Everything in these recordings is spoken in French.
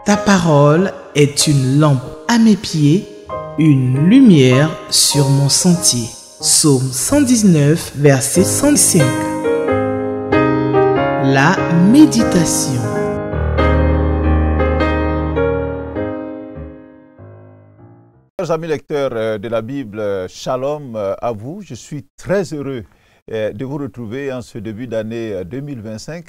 Ta parole est une lampe à mes pieds, une lumière sur mon sentier. Psaume 119, verset 105. La méditation. Chers amis lecteurs de la Bible, Shalom à vous. Je suis très heureux de vous retrouver en ce début d'année 2025.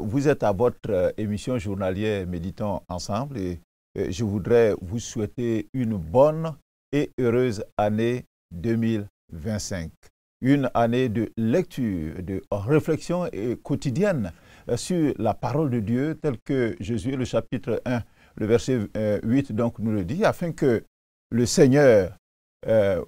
Vous êtes à votre émission journalière Méditons ensemble et je voudrais vous souhaiter une bonne et heureuse année 2025. Une année de lecture, de réflexion quotidienne sur la parole de Dieu telle que Josué, le chapitre 1, le verset 8 donc nous le dit, afin que le Seigneur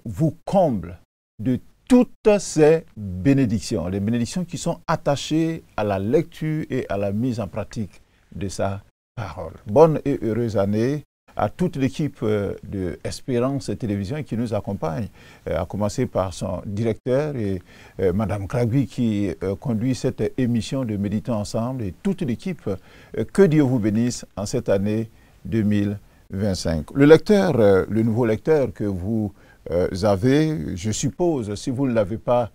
vous comble de toutes ces bénédictions, les bénédictions qui sont attachées à la lecture et à la mise en pratique de sa parole. Bonne et heureuse année à toute l'équipe de Espérance Télévision qui nous accompagne, à commencer par son directeur et Madame Kragui qui conduit cette émission de Méditons ensemble et toute l'équipe. Que Dieu vous bénisse en cette année 2025. Le lecteur, le nouveau lecteur que vous avez, je suppose, si vous ne l'avez pas,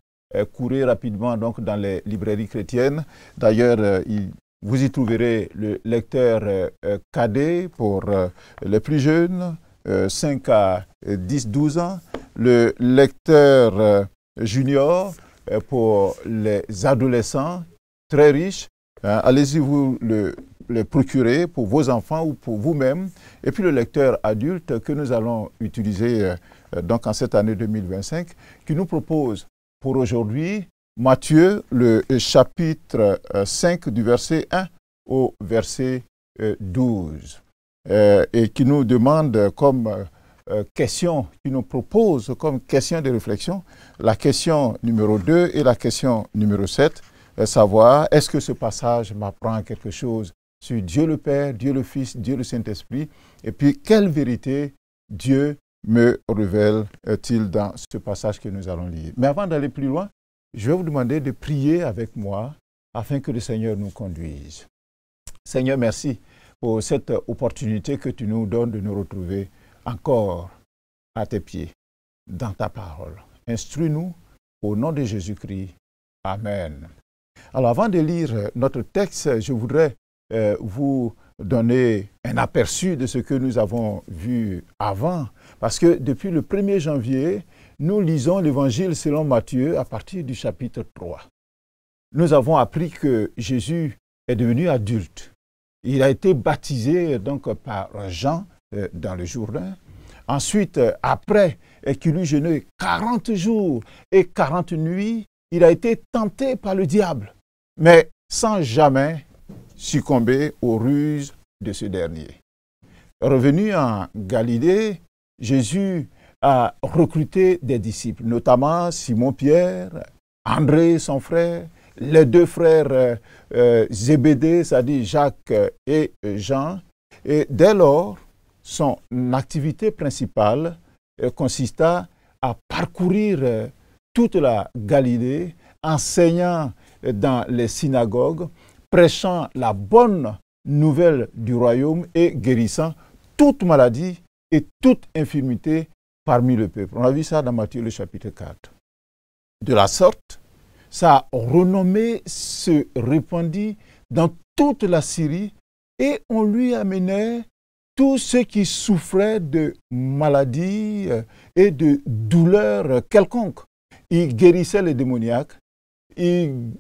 courez rapidement donc dans les librairies chrétiennes. D'ailleurs, vous y trouverez le lecteur cadet pour les plus jeunes, 5 à 10-12 ans, le lecteur junior pour les adolescents, très riche. Allez-y vous le procurer pour vos enfants ou pour vous-même. Et puis le lecteur adulte que nous allons utiliser donc en cette année 2025, qui nous propose pour aujourd'hui Matthieu, le chapitre 5 du verset 1 au verset 12, et qui nous demande comme question, qui nous propose comme question de réflexion, la question numéro 2 et la question numéro 7, savoir est-ce que ce passage m'apprend quelque chose sur Dieu le Père, Dieu le Fils, Dieu le Saint-Esprit, et puis quelle vérité Dieu me révèle-t-il dans ce passage que nous allons lire. Mais avant d'aller plus loin, je vais vous demander de prier avec moi afin que le Seigneur nous conduise. Seigneur, merci pour cette opportunité que tu nous donnes de nous retrouver encore à tes pieds, dans ta parole. Instruis-nous au nom de Jésus-Christ. Amen. Alors avant de lire notre texte, je voudrais vous donner un aperçu de ce que nous avons vu avant. Parce que depuis le 1er janvier, nous lisons l'évangile selon Matthieu à partir du chapitre 3. Nous avons appris que Jésus est devenu adulte. Il a été baptisé donc par Jean dans le Jourdain. Ensuite, après qu'il eut jeûné 40 jours et 40 nuits, il a été tenté par le diable, mais sans jamais succomber aux ruses de ce dernier. Revenu en Galilée, Jésus a recruté des disciples, notamment Simon-Pierre, André, son frère, les deux frères Zébédée, c'est-à-dire Jacques et Jean. Et dès lors, son activité principale consista à parcourir toute la Galilée, enseignant dans les synagogues, prêchant la bonne nouvelle du royaume et guérissant toute maladie et toute infirmité parmi le peuple. On a vu ça dans Matthieu le chapitre 4. De la sorte, sa renommée se répandit dans toute la Syrie et on lui amenait tous ceux qui souffraient de maladies et de douleurs quelconques. Il guérissait les démoniaques, il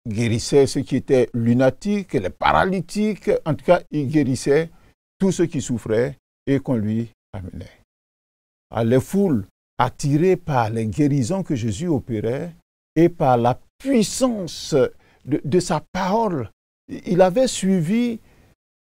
guérissait ceux qui étaient lunatiques, les paralytiques, en tout cas, il guérissait tous ceux qui souffraient et qu'on lui amenait. Les foules, attirées par les guérisons que Jésus opérait et par la puissance de sa parole, il avait suivi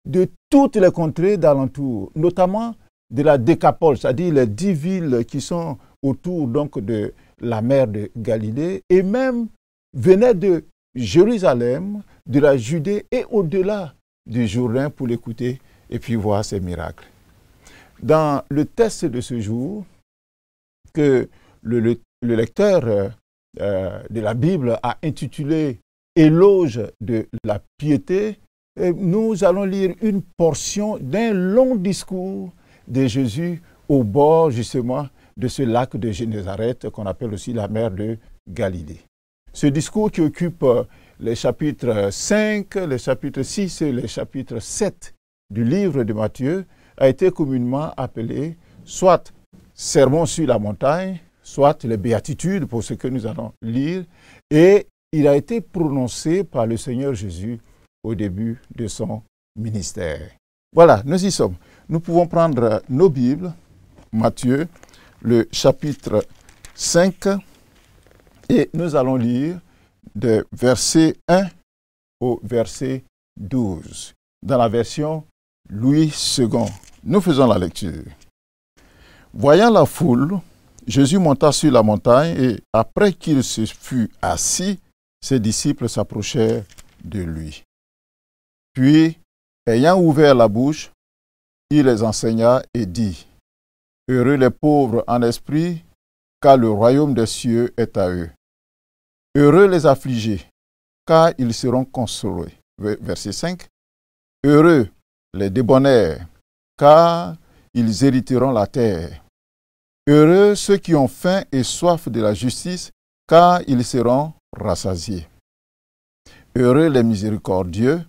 de toutes les contrées d'alentour, notamment de la Décapole, c'est-à-dire les 10 villes qui sont autour donc de la mer de Galilée, et même venait de Jérusalem, de la Judée et au-delà du Jourdain pour l'écouter et puis voir ses miracles. Dans le texte de ce jour, que le lecteur de la Bible a intitulé « Éloge de la piété », nous allons lire une portion d'un long discours de Jésus au bord justement de ce lac de Génézareth qu'on appelle aussi la mer de Galilée. Ce discours qui occupe les chapitres 5, les chapitres 6 et les chapitres 7 du livre de Matthieu a été communément appelé soit Sermon sur la montagne, soit les béatitudes pour ce que nous allons lire, et il a été prononcé par le Seigneur Jésus au début de son ministère. Voilà, nous y sommes. Nous pouvons prendre nos Bibles, Matthieu, le chapitre 5, et nous allons lire de verset 1 au verset 12, dans la version Louis II. Nous faisons la lecture. Voyant la foule, Jésus monta sur la montagne et après qu'il se fut assis, ses disciples s'approchèrent de lui. Puis, ayant ouvert la bouche, il les enseigna et dit, « Heureux les pauvres en esprit, car le royaume des cieux est à eux. Heureux les affligés, car ils seront consolés. » Verset 5. « Heureux les débonnaires, car ils hériteront la terre. Heureux ceux qui ont faim et soif de la justice, car ils seront rassasiés. Heureux les miséricordieux,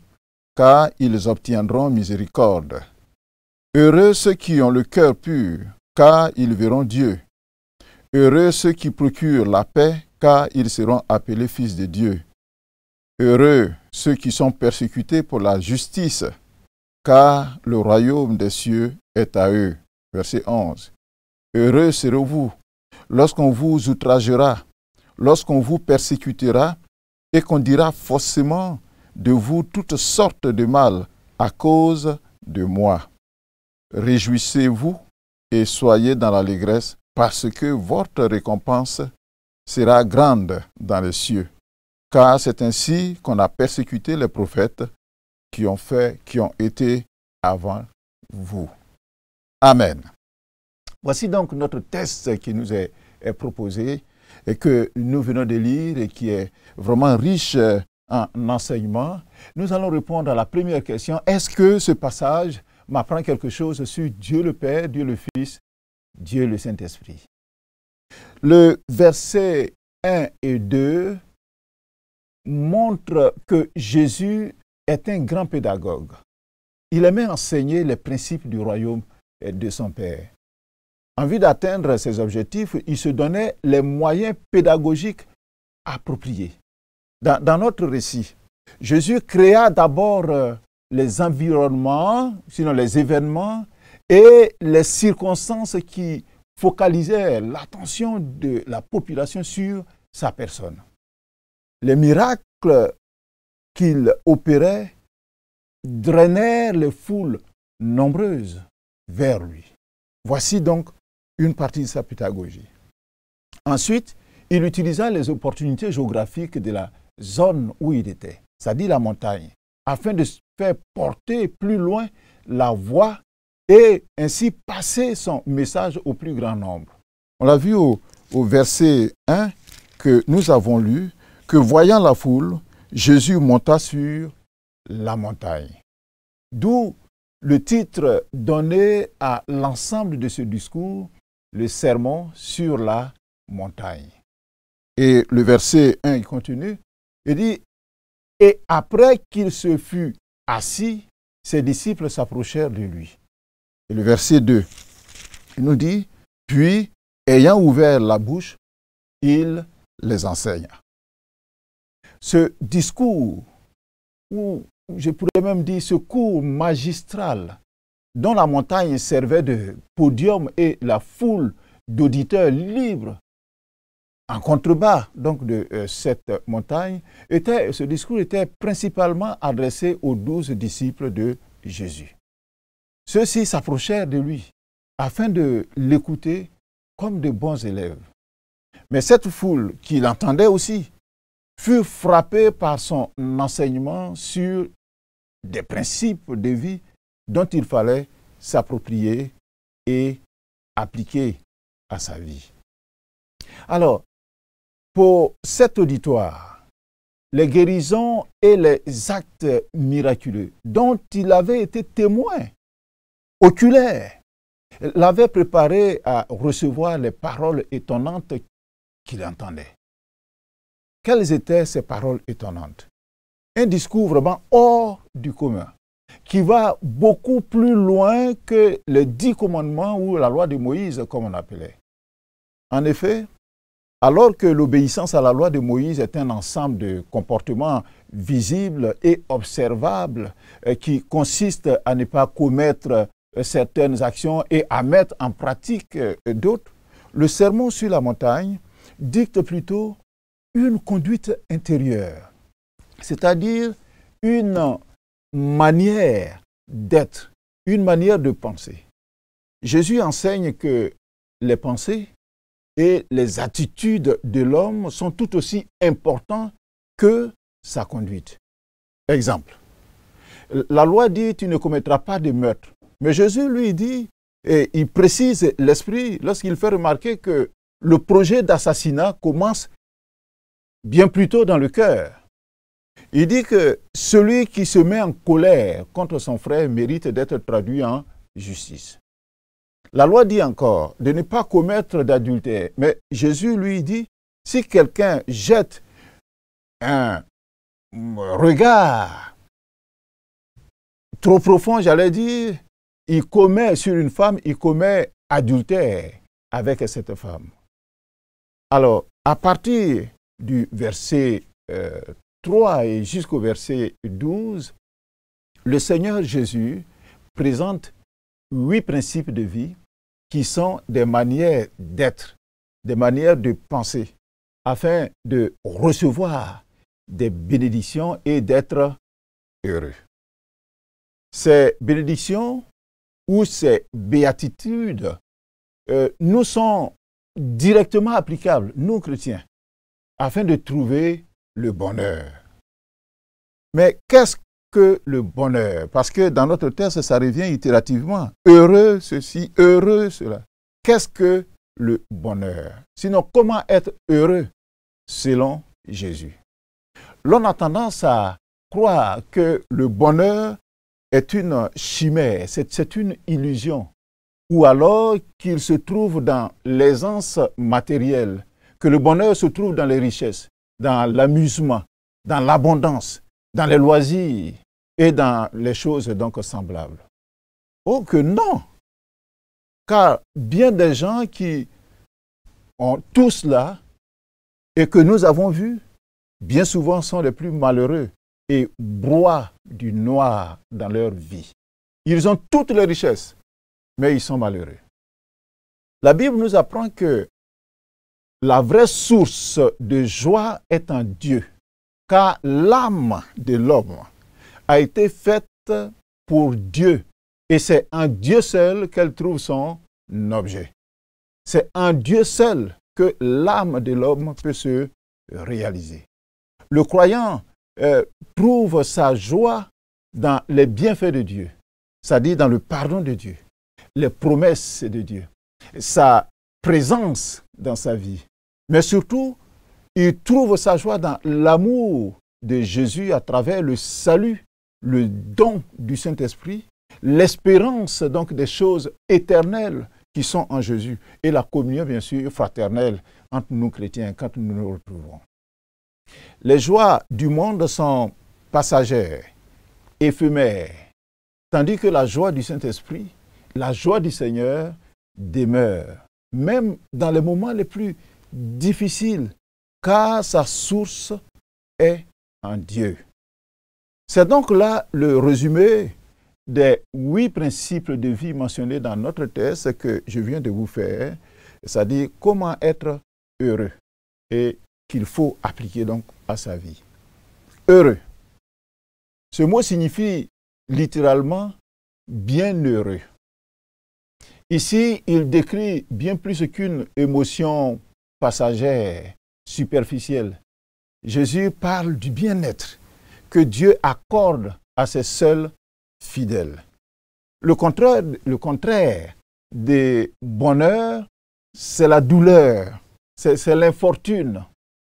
car ils obtiendront miséricorde. Heureux ceux qui ont le cœur pur, car ils verront Dieu. Heureux ceux qui procurent la paix, car ils seront appelés fils de Dieu. Heureux ceux qui sont persécutés pour la justice, car le royaume des cieux est à eux. Verset 11. Heureux serez-vous lorsqu'on vous outragera, lorsqu'on vous persécutera et qu'on dira faussement de vous toutes sortes de mal à cause de moi. Réjouissez-vous et soyez dans l'allégresse parce que votre récompense sera grande dans les cieux. Car c'est ainsi qu'on a persécuté les prophètes qui ont été avant vous. Amen. Voici donc notre texte qui nous est proposé et que nous venons de lire et qui est vraiment riche en enseignements. Nous allons répondre à la première question. Est-ce que ce passage m'apprend quelque chose sur Dieu le Père, Dieu le Fils, Dieu le Saint-Esprit? Le verset 1 et 2 montre que Jésus est un grand pédagogue. Il aimait enseigner les principes du royaume de son Père. En vue d'atteindre ses objectifs, il se donnait les moyens pédagogiques appropriés. Dans notre récit, Jésus créa d'abord les environnements, sinon les événements et les circonstances qui focalisaient l'attention de la population sur sa personne. Les miracles qu'il opérait drainèrent les foules nombreuses vers lui. Voici donc une partie de sa pédagogie. Ensuite, il utilisa les opportunités géographiques de la zone où il était, c'est-à-dire la montagne, afin de faire porter plus loin la voix et ainsi passer son message au plus grand nombre. On l'a vu au verset 1 que nous avons lu, que voyant la foule, Jésus monta sur la montagne. D'où le titre donné à l'ensemble de ce discours, le sermon sur la montagne. Et le verset 1, il continue, il dit, « Et après qu'il se fut assis, ses disciples s'approchèrent de lui. » Et le verset 2, il nous dit, « Puis, ayant ouvert la bouche, il les enseigna. » Ce discours, ou je pourrais même dire ce cours magistral, dont la montagne servait de podium et la foule d'auditeurs libres en contrebas donc de cette montagne, ce discours était principalement adressé aux 12 disciples de Jésus. Ceux-ci s'approchèrent de lui afin de l'écouter comme de bons élèves. Mais cette foule qui l'entendait aussi fut frappée par son enseignement sur des principes de vie dont il fallait s'approprier et appliquer à sa vie. Alors, pour cet auditoire, les guérisons et les actes miraculeux dont il avait été témoin oculaire, l'avaient préparé à recevoir les paroles étonnantes qu'il entendait. Quelles étaient ces paroles étonnantes? Un discours vraiment hors du commun, qui va beaucoup plus loin que les 10 commandements ou la loi de Moïse, comme on appelait. En effet, alors que l'obéissance à la loi de Moïse est un ensemble de comportements visibles et observables qui consiste à ne pas commettre certaines actions et à mettre en pratique d'autres, le sermon sur la montagne dicte plutôt une conduite intérieure, c'est-à-dire une manière d'être, une manière de penser. Jésus enseigne que les pensées et les attitudes de l'homme sont tout aussi importants que sa conduite. Exemple, la loi dit « tu ne commettras pas de meurtre ». Mais Jésus lui dit, et il précise l'esprit lorsqu'il fait remarquer que le projet d'assassinat commence bien plus tôt dans le cœur. Il dit que celui qui se met en colère contre son frère mérite d'être traduit en justice. La loi dit encore de ne pas commettre d'adultère. Mais Jésus lui dit, si quelqu'un jette un regard trop profond, j'allais dire, il commet sur une femme, il commet adultère avec cette femme. Alors, à partir du verset 3 et jusqu'au verset 12, le Seigneur Jésus présente 8 principes de vie qui sont des manières d'être, des manières de penser, afin de recevoir des bénédictions et d'être heureux. Ces bénédictions ou ces béatitudes nous sont directement applicables, nous chrétiens, afin de trouver le bonheur. Mais qu'est-ce que le bonheur? Parce que dans notre texte, ça revient itérativement. Heureux ceci, heureux cela. Qu'est-ce que le bonheur? Sinon, comment être heureux selon Jésus? L'on a tendance à croire que le bonheur est une chimère, c'est une illusion, ou alors qu'il se trouve dans l'aisance matérielle, que le bonheur se trouve dans les richesses, dans l'amusement, dans l'abondance, dans les loisirs et dans les choses donc semblables. Oh que non! Car bien des gens qui ont tout cela et que nous avons vus, bien souvent sont les plus malheureux et broient du noir dans leur vie. Ils ont toutes les richesses, mais ils sont malheureux. La Bible nous apprend que la vraie source de joie est en Dieu, car l'âme de l'homme a été faite pour Dieu, et c'est en Dieu seul qu'elle trouve son objet. C'est en Dieu seul que l'âme de l'homme peut se réaliser. Le croyant trouve sa joie dans les bienfaits de Dieu, c'est-à-dire dans le pardon de Dieu, les promesses de Dieu, sa présence dans sa vie. Mais surtout, il trouve sa joie dans l'amour de Jésus à travers le salut, le don du Saint-Esprit, l'espérance donc des choses éternelles qui sont en Jésus et la communion bien sûr fraternelle entre nous chrétiens quand nous nous retrouvons. Les joies du monde sont passagères, éphémères, tandis que la joie du Saint-Esprit, la joie du Seigneur demeure, même dans les moments les plus difficiles, car sa source est en Dieu. C'est donc là le résumé des 8 principes de vie mentionnés dans notre texte que je viens de vous faire, c'est-à-dire comment être heureux et qu'il faut appliquer donc à sa vie. Heureux. Ce mot signifie littéralement bienheureux. Ici, il décrit bien plus qu'une émotion passagère, superficielle. Jésus parle du bien-être que Dieu accorde à ses seuls fidèles. Le contraire du bonheur, c'est la douleur, c'est l'infortune,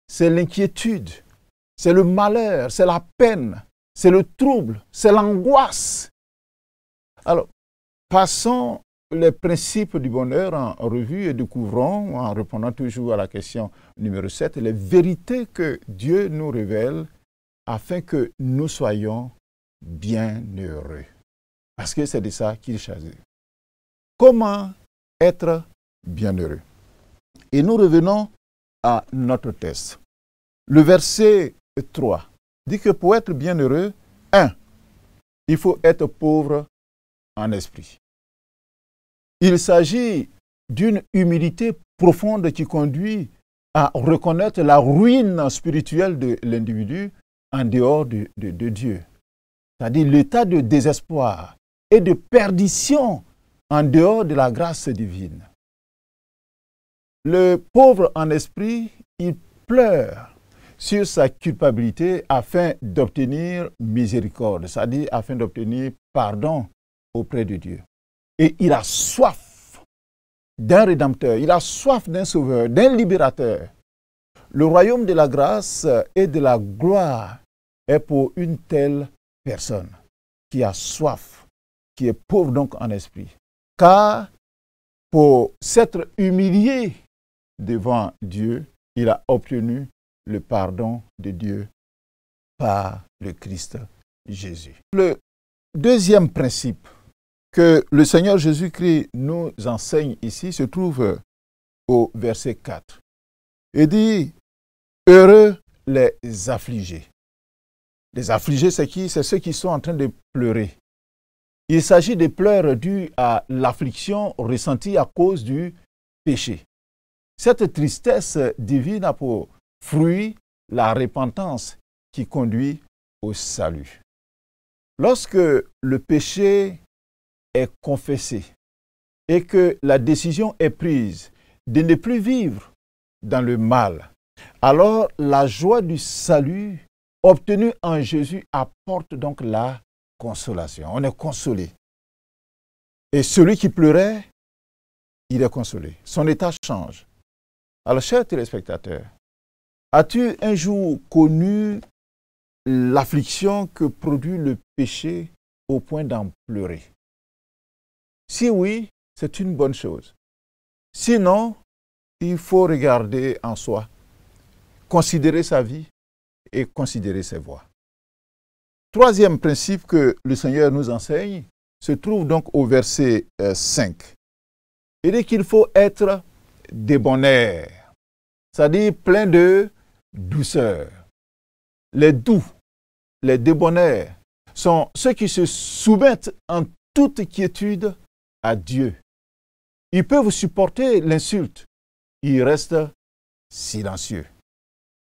c'est l'inquiétude, c'est le malheur, c'est la peine, c'est le trouble, c'est l'angoisse. Alors, passons les principes du bonheur en revue et découvrons, en répondant toujours à la question numéro 7, les vérités que Dieu nous révèle afin que nous soyons bienheureux. Parce que c'est de ça qu'il s'agit. Comment être bienheureux? Et nous revenons à notre test. Le verset 3 dit que pour être bienheureux, 1, il faut être pauvre en esprit. Il s'agit d'une humilité profonde qui conduit à reconnaître la ruine spirituelle de l'individu en dehors de Dieu. C'est-à-dire l'état de désespoir et de perdition en dehors de la grâce divine. Le pauvre en esprit, il pleure sur sa culpabilité afin d'obtenir miséricorde, c'est-à-dire afin d'obtenir pardon auprès de Dieu. Et il a soif d'un Rédempteur, il a soif d'un Sauveur, d'un Libérateur. Le royaume de la grâce et de la gloire est pour une telle personne qui a soif, qui est pauvre donc en esprit. Car pour s'être humilié devant Dieu, il a obtenu le pardon de Dieu par le Christ Jésus. Le deuxième principe que le Seigneur Jésus-Christ nous enseigne ici se trouve au verset 4. Il dit, heureux les affligés. Les affligés, c'est qui? C'est ceux qui sont en train de pleurer. Il s'agit des pleurs dus à l'affliction ressentie à cause du péché. Cette tristesse divine a pour fruit la repentance qui conduit au salut. Lorsque le péché est confessé et que la décision est prise de ne plus vivre dans le mal, alors la joie du salut obtenue en Jésus apporte donc la consolation. On est consolé. Et celui qui pleurait, il est consolé. Son état change. Alors, chers téléspectateurs, as-tu un jour connu l'affliction que produit le péché au point d'en pleurer? Si oui, c'est une bonne chose. Sinon, il faut regarder en soi, considérer sa vie et considérer ses voies. Troisième principe que le Seigneur nous enseigne se trouve donc au verset 5. Il dit qu'il faut être débonnaire, c'est-à-dire plein de douceur. Les doux, les débonnaires sont ceux qui se soumettent en toute quiétude à Dieu. Ils peuvent supporter l'insulte, ils restent silencieux.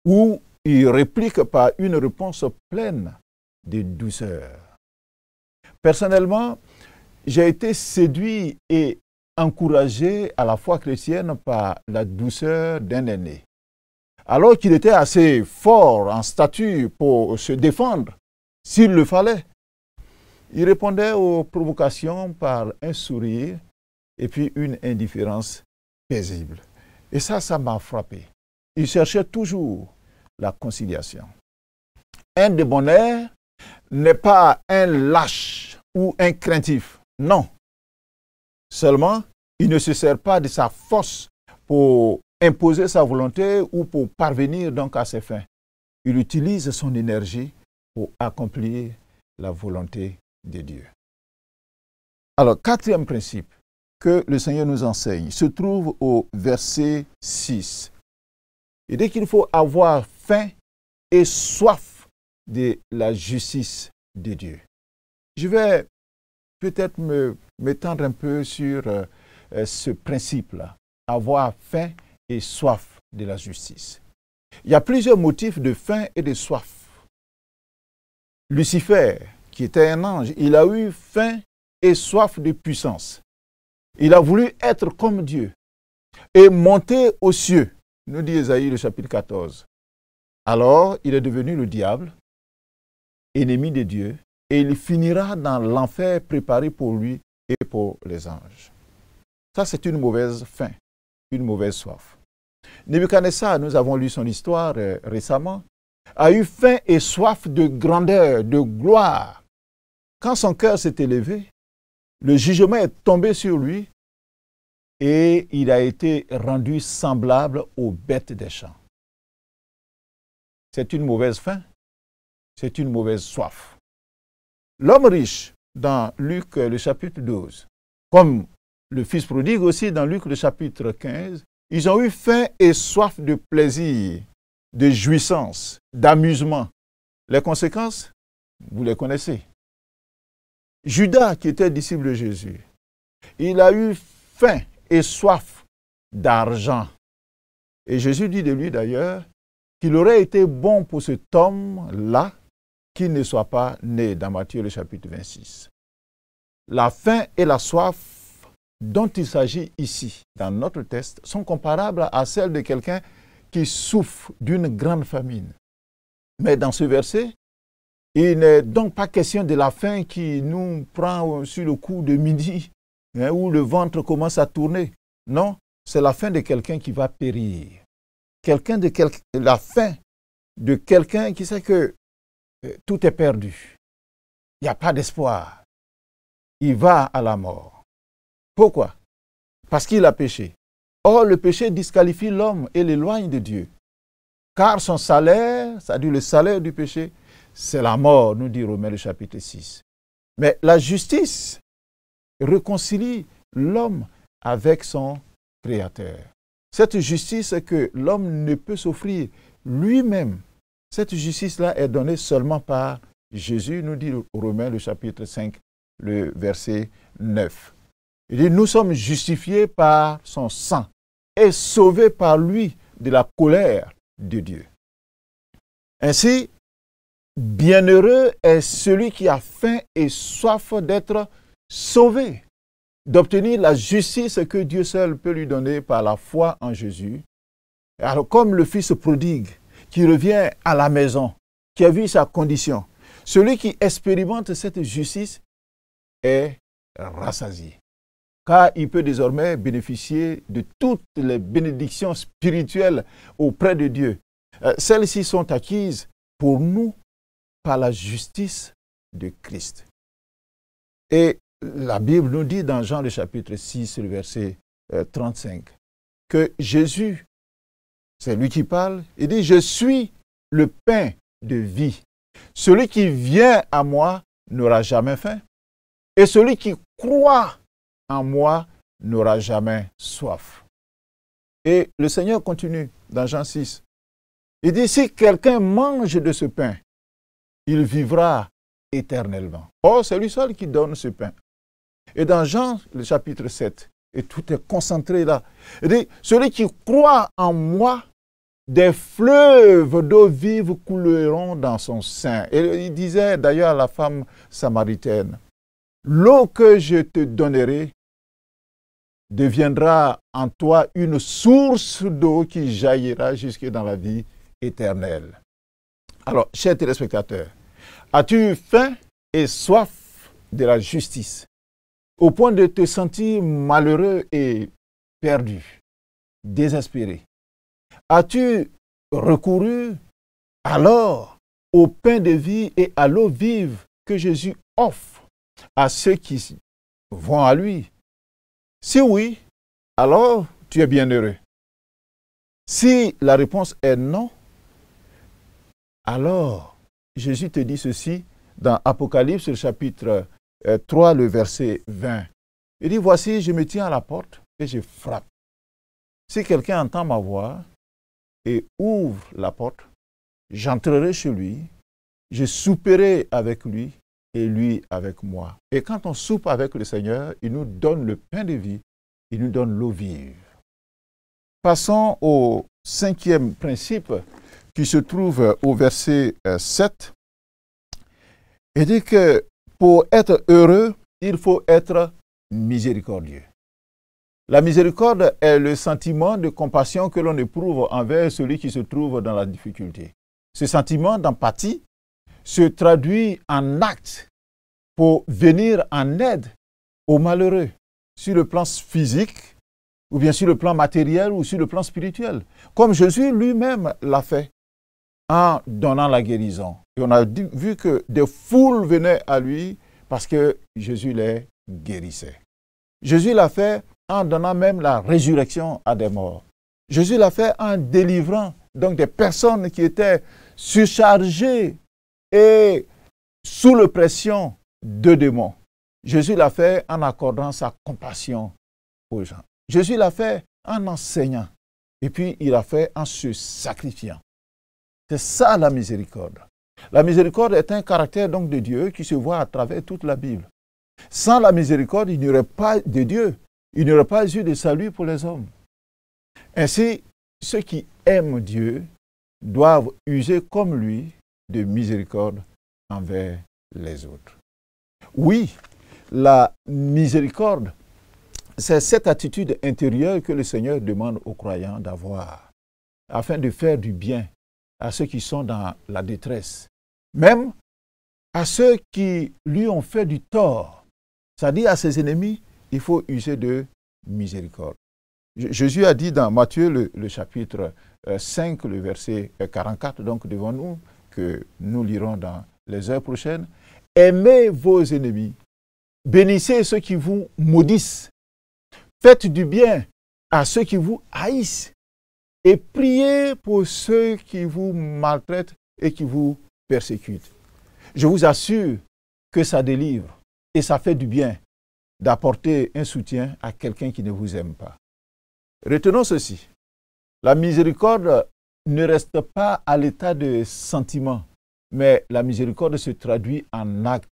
Ou ils répliquent par une réponse pleine de douceur. Personnellement, j'ai été séduit et encouragé à la foi chrétienne par la douceur d'un aîné. Alors qu'il était assez fort en stature pour se défendre, s'il le fallait, il répondait aux provocations par un sourire et puis une indifférence paisible. Et ça m'a frappé. Il cherchait toujours la conciliation. Un débonnaire n'est pas un lâche ou un craintif. Non. Seulement, il ne se sert pas de sa force pour imposer sa volonté ou pour parvenir donc à ses fins. Il utilise son énergie pour accomplir la volonté de Dieu. Alors, quatrième principe que le Seigneur nous enseigne se trouve au verset 6. Il dit qu'il faut avoir faim et soif de la justice de Dieu. Je vais peut-être m'étendre un peu sur ce principe-là, avoir faim et soif de la justice. Il y a plusieurs motifs de faim et de soif. Lucifer, qui était un ange, il a eu faim et soif de puissance. Il a voulu être comme Dieu et monter aux cieux, nous dit Ésaïe le chapitre 14. Alors, il est devenu le diable, ennemi de Dieu, et il finira dans l'enfer préparé pour lui et pour les anges. Ça, c'est une mauvaise faim, une mauvaise soif. Nebuchadnezzar, nous avons lu son histoire récemment. a eu faim et soif de grandeur, de gloire. Quand son cœur s'est élevé, le jugement est tombé sur lui et il a été rendu semblable aux bêtes des champs. C'est une mauvaise faim, c'est une mauvaise soif. L'homme riche, dans Luc le chapitre 12, comme le fils prodigue aussi dans Luc le chapitre 15, ils ont eu faim et soif de plaisir, de jouissance, d'amusement. Les conséquences, vous les connaissez. Judas, qui était disciple de Jésus, il a eu faim et soif d'argent. Et Jésus dit de lui d'ailleurs qu'il aurait été bon pour cet homme-là qu'il ne soit pas né, dans Matthieu le chapitre 26. La faim et la soif dont il s'agit ici, dans notre texte, sont comparables à celles de quelqu'un qui souffre d'une grande famine. Mais dans ce verset, il n'est donc pas question de la faim qui nous prend sur le coup de midi, où le ventre commence à tourner. Non, c'est la faim de quelqu'un qui va périr. La faim de quelqu'un qui sait que tout est perdu. Il n'y a pas d'espoir. Il va à la mort. Pourquoi? Parce qu'il a péché. Or, le péché disqualifie l'homme et l'éloigne de Dieu. Car son salaire, c'est-à-dire le salaire du péché, c'est la mort, nous dit Romains le chapitre 6. Mais la justice réconcilie l'homme avec son Créateur. Cette justice que l'homme ne peut s'offrir lui-même, cette justice-là est donnée seulement par Jésus, nous dit Romains le chapitre 5, le verset 9. Il dit, nous sommes justifiés par son sang et sauvés par lui de la colère de Dieu. Ainsi, bienheureux est celui qui a faim et soif d'être sauvé, d'obtenir la justice que Dieu seul peut lui donner par la foi en Jésus. Alors, comme le fils prodigue qui revient à la maison, qui a vu sa condition, celui qui expérimente cette justice est rassasié, car il peut désormais bénéficier de toutes les bénédictions spirituelles auprès de Dieu. Celles-ci sont acquises pour nous par la justice de Christ. Et la Bible nous dit dans Jean le chapitre 6, le verset 35, que Jésus, c'est lui qui parle, il dit « Je suis le pain de vie. Celui qui vient à moi n'aura jamais faim, et celui qui croit en moi n'aura jamais soif. » Et le Seigneur continue dans Jean 6. Il dit « Si quelqu'un mange de ce pain, il vivra éternellement. » Or, c'est lui seul qui donne ce pain. Et dans Jean, le chapitre 7, et tout est concentré là, il dit « Celui qui croit en moi, des fleuves d'eau vive couleront dans son sein. » Et il disait d'ailleurs à la femme samaritaine, « L'eau que je te donnerai deviendra en toi une source d'eau qui jaillira jusque dans la vie éternelle. » Alors, chers téléspectateurs, as-tu faim et soif de la justice, au point de te sentir malheureux et perdu, désespéré? As-tu recouru alors au pain de vie et à l'eau vive que Jésus offre à ceux qui vont à lui? Si oui, alors tu es bienheureux. Si la réponse est non, alors Jésus te dit ceci dans Apocalypse, le chapitre 3, le verset 20. Il dit, voici, je me tiens à la porte et je frappe. Si quelqu'un entend ma voix et ouvre la porte, j'entrerai chez lui, je souperai avec lui et lui avec moi. Et quand on soupe avec le Seigneur, il nous donne le pain de vie, il nous donne l'eau vive. Passons au cinquième principe qui se trouve au verset 7. Il dit que pour être heureux, il faut être miséricordieux. La miséricorde est le sentiment de compassion que l'on éprouve envers celui qui se trouve dans la difficulté. Ce sentiment d'empathie se traduit en actes pour venir en aide aux malheureux, sur le plan physique, ou bien sur le plan matériel, ou sur le plan spirituel, comme Jésus lui-même l'a fait. en donnant la guérison. Et on a vu que des foules venaient à lui parce que Jésus les guérissait. Jésus l'a fait en donnant même la résurrection à des morts. Jésus l'a fait en délivrant donc des personnes qui étaient surchargées et sous la pression de démons. Jésus l'a fait en accordant sa compassion aux gens. Jésus l'a fait en enseignant. Et puis, il l'a fait en se sacrifiant. C'est ça la miséricorde. La miséricorde est un caractère donc de Dieu qui se voit à travers toute la Bible. Sans la miséricorde, il n'y aurait pas de Dieu. Il n'y aurait pas eu de salut pour les hommes. Ainsi, ceux qui aiment Dieu doivent user comme lui de miséricorde envers les autres. Oui, la miséricorde, c'est cette attitude intérieure que le Seigneur demande aux croyants d'avoir, afin de faire du bien à ceux qui sont dans la détresse, même à ceux qui lui ont fait du tort, c'est-à-dire à ses ennemis, il faut user de miséricorde. Jésus a dit dans Matthieu, le chapitre 5, le verset 44, donc devant nous, que nous lirons dans les heures prochaines, « Aimez vos ennemis, bénissez ceux qui vous maudissent, faites du bien à ceux qui vous haïssent, et priez pour ceux qui vous maltraitent et qui vous persécutent. » Je vous assure que ça délivre et ça fait du bien d'apporter un soutien à quelqu'un qui ne vous aime pas. Retenons ceci, la miséricorde ne reste pas à l'état de sentiment, mais la miséricorde se traduit en acte.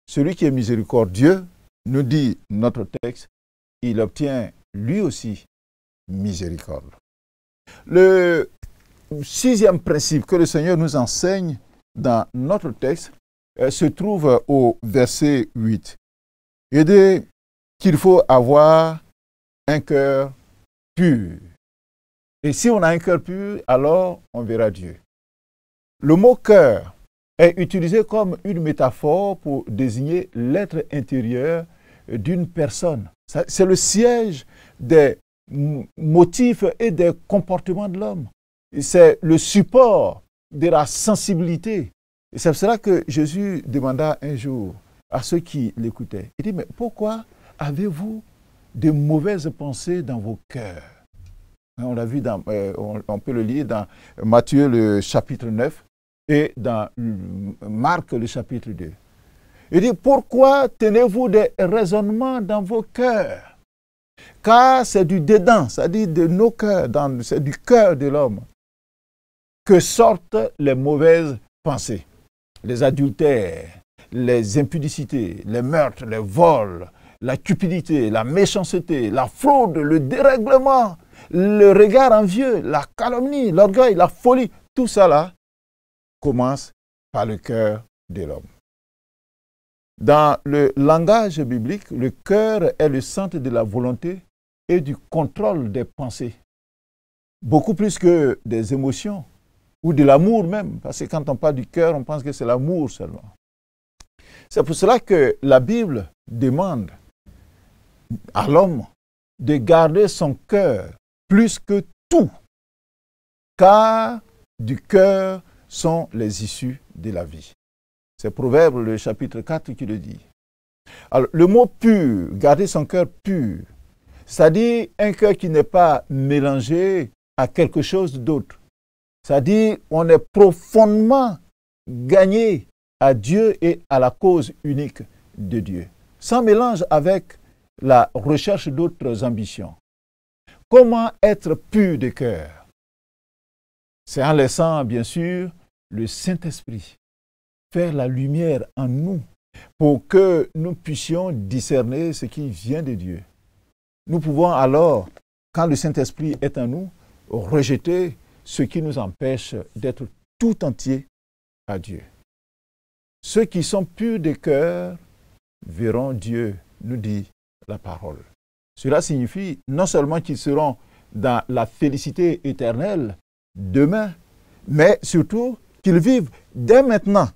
Celui qui est miséricordieux, nous dit notre texte, il obtient lui aussi miséricorde. Le sixième principe que le Seigneur nous enseigne dans notre texte se trouve au verset 8. Il dit qu'il faut avoir un cœur pur. Et si on a un cœur pur, alors on verra Dieu. Le mot cœur est utilisé comme une métaphore pour désigner l'être intérieur d'une personne. C'est le siège des motifs et des comportements de l'homme. C'est le support de la sensibilité. Et c'est pour cela que Jésus demanda un jour à ceux qui l'écoutaient. Il dit, mais pourquoi avez-vous de mauvaises pensées dans vos cœurs? On l'a vu, on peut le lire dans Matthieu le chapitre 9 et dans Marc le chapitre 2. Il dit, pourquoi tenez-vous des raisonnements dans vos cœurs? Car c'est du dédain, c'est-à-dire de nos cœurs, c'est du cœur de l'homme, que sortent les mauvaises pensées. Les adultères, les impudicités, les meurtres, les vols, la cupidité, la méchanceté, la fraude, le dérèglement, le regard envieux, la calomnie, l'orgueil, la folie, tout ça là commence par le cœur de l'homme. Dans le langage biblique, le cœur est le centre de la volonté et du contrôle des pensées. Beaucoup plus que des émotions ou de l'amour même, parce que quand on parle du cœur, on pense que c'est l'amour seulement. C'est pour cela que la Bible demande à l'homme de garder son cœur plus que tout, car du cœur sont les issues de la vie. C'est Proverbe, le chapitre 4, qui le dit. Alors, le mot pur, garder son cœur pur, c'est-à-dire un cœur qui n'est pas mélangé à quelque chose d'autre. C'est-à-dire on est profondément gagné à Dieu et à la cause unique de Dieu, sans mélange avec la recherche d'autres ambitions. Comment être pur de cœur? C'est en laissant, bien sûr, le Saint-Esprit faire la lumière en nous pour que nous puissions discerner ce qui vient de Dieu. Nous pouvons alors, quand le Saint-Esprit est en nous, rejeter ce qui nous empêche d'être tout entier à Dieu. Ceux qui sont purs de cœur verront Dieu, nous dit la parole. Cela signifie non seulement qu'ils seront dans la félicité éternelle demain, mais surtout qu'ils vivent dès maintenant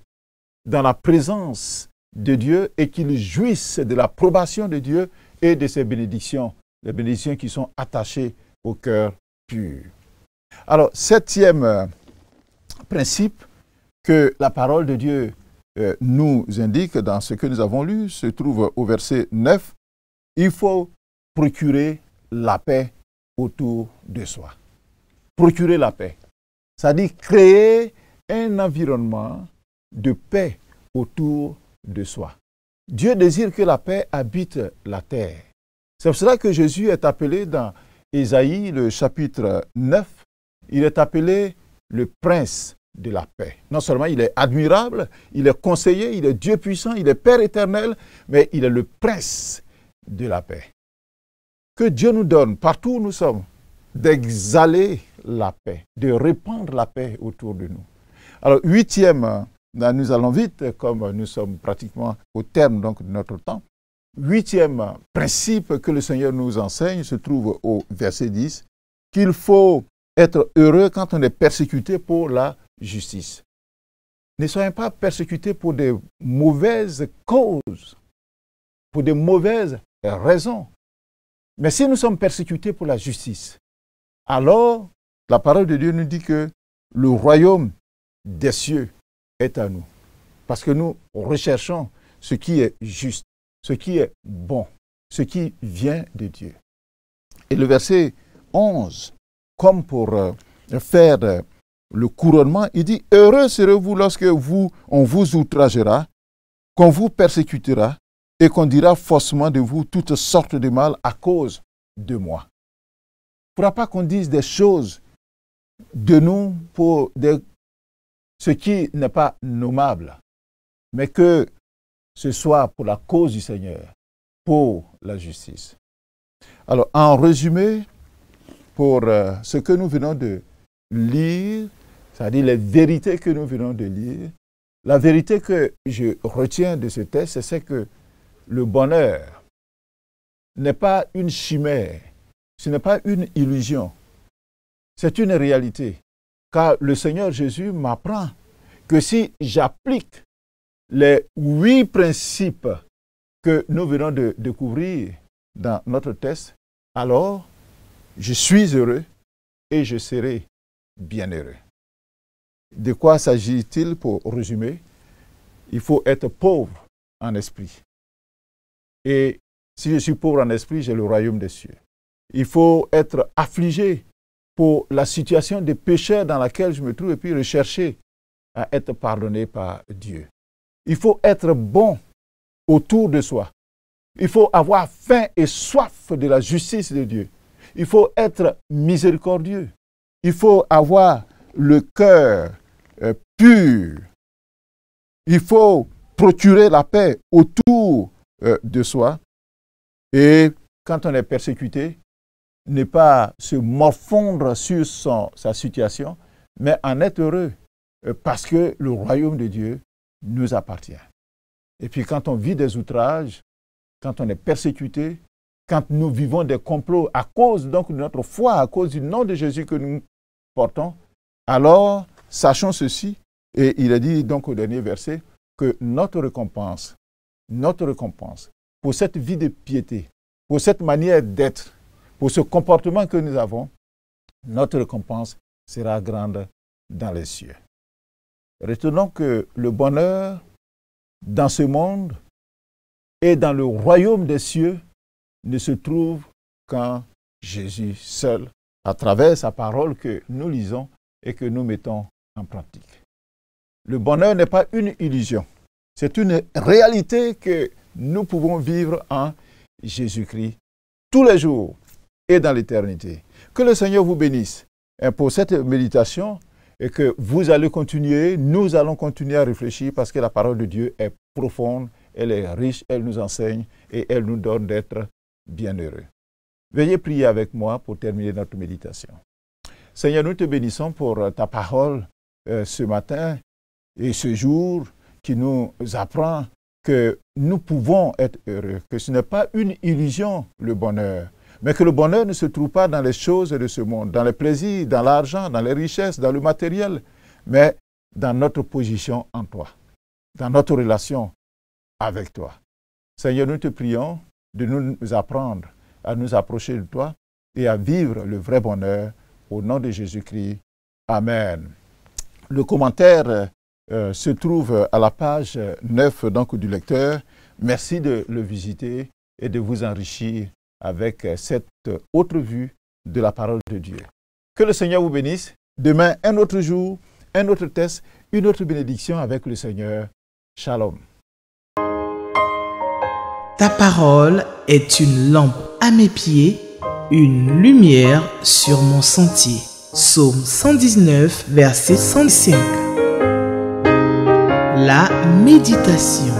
dans la présence de Dieu et qu'ils jouissent de l'approbation de Dieu et de ses bénédictions, les bénédictions qui sont attachées au cœur pur. Alors, septième principe que la parole de Dieu nous indique dans ce que nous avons lu se trouve au verset 9. Il faut procurer la paix autour de soi. Procurer la paix. C'est-à-dire créer un environnement de paix autour de soi. Dieu désire que la paix habite la terre. C'est pour cela que Jésus est appelé dans Ésaïe, le chapitre 9, il est appelé le prince de la paix. Non seulement il est admirable, il est conseiller, il est Dieu puissant, il est Père éternel, mais il est le prince de la paix. Que Dieu nous donne, partout où nous sommes, d'exhaler la paix, de répandre la paix autour de nous. Alors, huitième, nous allons vite, comme nous sommes pratiquement au terme donc, de notre temps. Huitième principe que le Seigneur nous enseigne se trouve au verset 10, qu'il faut être heureux quand on est persécuté pour la justice. Ne soyons pas persécutés pour des mauvaises causes, pour des mauvaises raisons. Mais si nous sommes persécutés pour la justice, alors la parole de Dieu nous dit que le royaume des cieux est à nous. Parce que nous recherchons ce qui est juste, ce qui est bon, ce qui vient de Dieu. Et le verset 11, comme pour faire le couronnement, il dit « Heureux serez-vous lorsque on vous outragera, qu'on vous persécutera et qu'on dira faussement de vous toutes sortes de mal à cause de moi. » Il ne faudra pas qu'on dise des choses de nous pour ce qui n'est pas nommable, mais que ce soit pour la cause du Seigneur, pour la justice. Alors, en résumé, pour ce que nous venons de lire, c'est-à-dire les vérités que nous venons de lire, la vérité que je retiens de ce texte, c'est que le bonheur n'est pas une chimère, ce n'est pas une illusion, c'est une réalité. Car le Seigneur Jésus m'apprend que si j'applique les 8 principes que nous venons de découvrir dans notre texte, alors je suis heureux et je serai bienheureux. De quoi s'agit-il pour résumer? Il faut être pauvre en esprit. Et si je suis pauvre en esprit, j'ai le royaume des cieux. Il faut être affligé pour la situation de pécheur dans laquelle je me trouve et puis rechercher à être pardonné par Dieu. Il faut être bon autour de soi. Il faut avoir faim et soif de la justice de Dieu. Il faut être miséricordieux. Il faut avoir le cœur pur. Il faut procurer la paix autour de soi. Et quand on est persécuté, ne pas se morfondre sur sa situation, mais en être heureux parce que le royaume de Dieu nous appartient. Et puis quand on vit des outrages, quand on est persécuté, quand nous vivons des complots à cause donc de notre foi, à cause du nom de Jésus que nous portons, alors sachons ceci, et il est dit donc au dernier verset, que notre récompense pour cette vie de piété, pour cette manière d'être, pour ce comportement que nous avons, notre récompense sera grande dans les cieux. Retenons que le bonheur dans ce monde et dans le royaume des cieux ne se trouve qu'en Jésus seul, à travers sa parole que nous lisons et que nous mettons en pratique. Le bonheur n'est pas une illusion, c'est une réalité que nous pouvons vivre en Jésus-Christ tous les jours et dans l'éternité. Que le Seigneur vous bénisse pour cette méditation et que vous allez continuer, nous allons continuer à réfléchir parce que la parole de Dieu est profonde, elle est riche, elle nous enseigne et elle nous donne d'être bienheureux. Veuillez prier avec moi pour terminer notre méditation. Seigneur, nous te bénissons pour ta parole ce matin et ce jour qui nous apprend que nous pouvons être heureux, que ce n'est pas une illusion le bonheur, mais que le bonheur ne se trouve pas dans les choses de ce monde, dans les plaisirs, dans l'argent, dans les richesses, dans le matériel, mais dans notre position en toi, dans notre relation avec toi. Seigneur, nous te prions de nous apprendre à nous approcher de toi et à vivre le vrai bonheur au nom de Jésus-Christ. Amen. Le commentaire se trouve à la page 9 donc, du lecteur. Merci de le visiter et de vous enrichir avec cette autre vue de la parole de Dieu. Que le Seigneur vous bénisse. Demain, un autre jour, un autre test, une autre bénédiction avec le Seigneur. Shalom. Ta parole est une lampe à mes pieds, une lumière sur mon sentier. Psaume 119, verset 105. La méditation.